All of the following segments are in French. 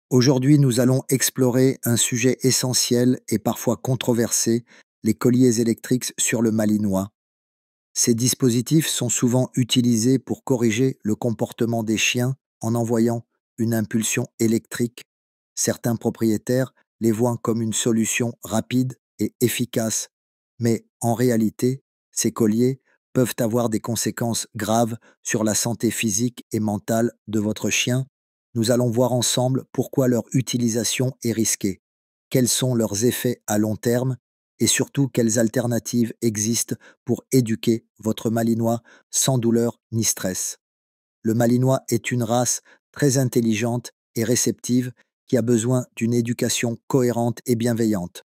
Aujourd'hui, nous allons explorer un sujet essentiel et parfois controversé, les colliers électriques sur le Malinois. Ces dispositifs sont souvent utilisés pour corriger le comportement des chiens en envoyant une impulsion électrique. Certains propriétaires les voient comme une solution rapide et efficace, mais en réalité, ces colliers peuvent avoir des conséquences graves sur la santé physique et mentale de votre chien. Nous allons voir ensemble pourquoi leur utilisation est risquée, quels sont leurs effets à long terme et surtout quelles alternatives existent pour éduquer votre Malinois sans douleur ni stress. Le Malinois est une race très intelligente et réceptive qui a besoin d'une éducation cohérente et bienveillante.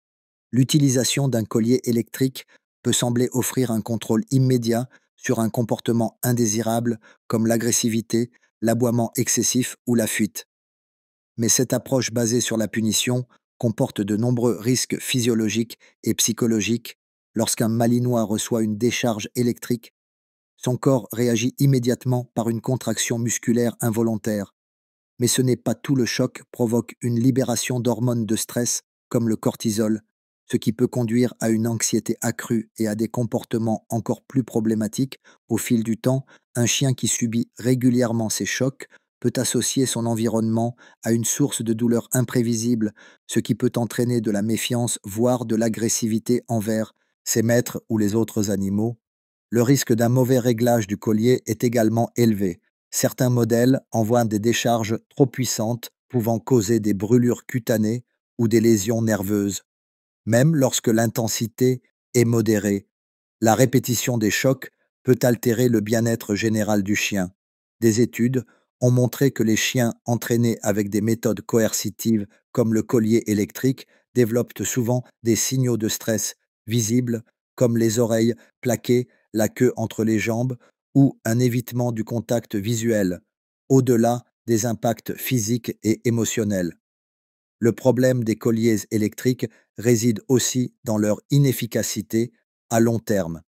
L'utilisation d'un collier électrique peut sembler offrir un contrôle immédiat sur un comportement indésirable comme l'agressivité, l'aboiement excessif ou la fuite. Mais cette approche basée sur la punition comporte de nombreux risques physiologiques et psychologiques. Lorsqu'un Malinois reçoit une décharge électrique, son corps réagit immédiatement par une contraction musculaire involontaire. Mais ce n'est pas tout, le choc provoque une libération d'hormones de stress comme le cortisol, ce qui peut conduire à une anxiété accrue et à des comportements encore plus problématiques. Au fil du temps, un chien qui subit régulièrement ces chocs peut associer son environnement à une source de douleur imprévisible, ce qui peut entraîner de la méfiance, voire de l'agressivité envers ses maîtres ou les autres animaux. Le risque d'un mauvais réglage du collier est également élevé. Certains modèles envoient des décharges trop puissantes, pouvant causer des brûlures cutanées ou des lésions nerveuses. Même lorsque l'intensité est modérée, la répétition des chocs peut altérer le bien-être général du chien. Des études ont montré que les chiens entraînés avec des méthodes coercitives comme le collier électrique développent souvent des signaux de stress visibles comme les oreilles plaquées, la queue entre les jambes ou un évitement du contact visuel, au-delà des impacts physiques et émotionnels. Le problème des colliers électriques réside aussi dans leur inefficacité à long terme.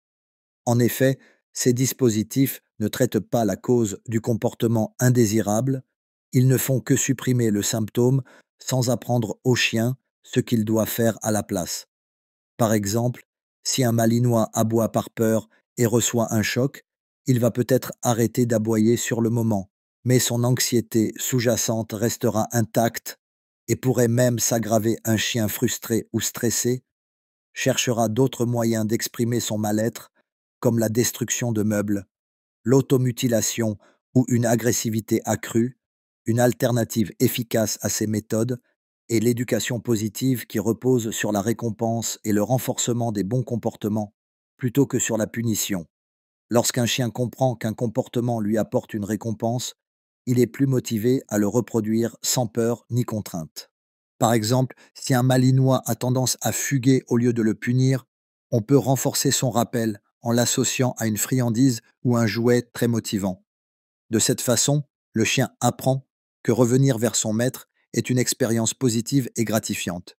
En effet, ces dispositifs ne traitent pas la cause du comportement indésirable, ils ne font que supprimer le symptôme sans apprendre au chien ce qu'il doit faire à la place. Par exemple, si un Malinois aboie par peur et reçoit un choc, il va peut-être arrêter d'aboyer sur le moment, mais son anxiété sous-jacente restera intacte et pourrait même s'aggraver. Un chien frustré ou stressé cherchera d'autres moyens d'exprimer son mal-être, comme la destruction de meubles, l'automutilation ou une agressivité accrue. Une alternative efficace à ces méthodes est l'éducation positive qui repose sur la récompense et le renforcement des bons comportements, plutôt que sur la punition. Lorsqu'un chien comprend qu'un comportement lui apporte une récompense, il est plus motivé à le reproduire sans peur ni contrainte. Par exemple, si un Malinois a tendance à fuguer au lieu de le punir, on peut renforcer son rappel en l'associant à une friandise ou un jouet très motivant. De cette façon, le chien apprend que revenir vers son maître est une expérience positive et gratifiante.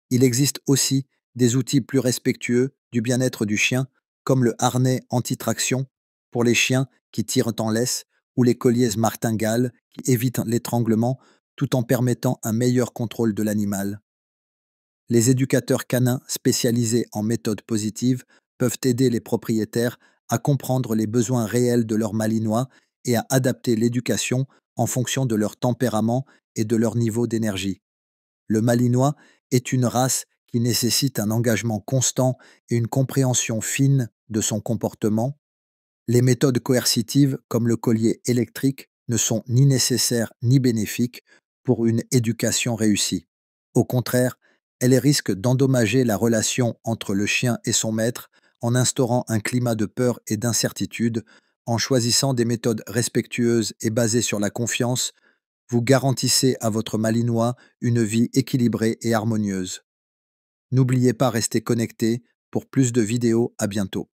Il existe aussi des outils plus respectueux du bien-être du chien, comme le harnais anti-traction pour les chiens qui tirent en laisse ou les colliers martingales qui évitent l'étranglement tout en permettant un meilleur contrôle de l'animal. Les éducateurs canins spécialisés en méthodes positives peuvent aider les propriétaires à comprendre les besoins réels de leur malinois et à adapter l'éducation en fonction de leur tempérament et de leur niveau d'énergie. Le malinois est une race qui nécessite un engagement constant et une compréhension fine de son comportement. Les méthodes coercitives, comme le collier électrique, ne sont ni nécessaires ni bénéfiques pour une éducation réussie. Au contraire, elles risquent d'endommager la relation entre le chien et son maître en instaurant un climat de peur et d'incertitude. En choisissant des méthodes respectueuses et basées sur la confiance, vous garantissez à votre malinois une vie équilibrée et harmonieuse. N'oubliez pas, rester connecté pour plus de vidéos. À bientôt.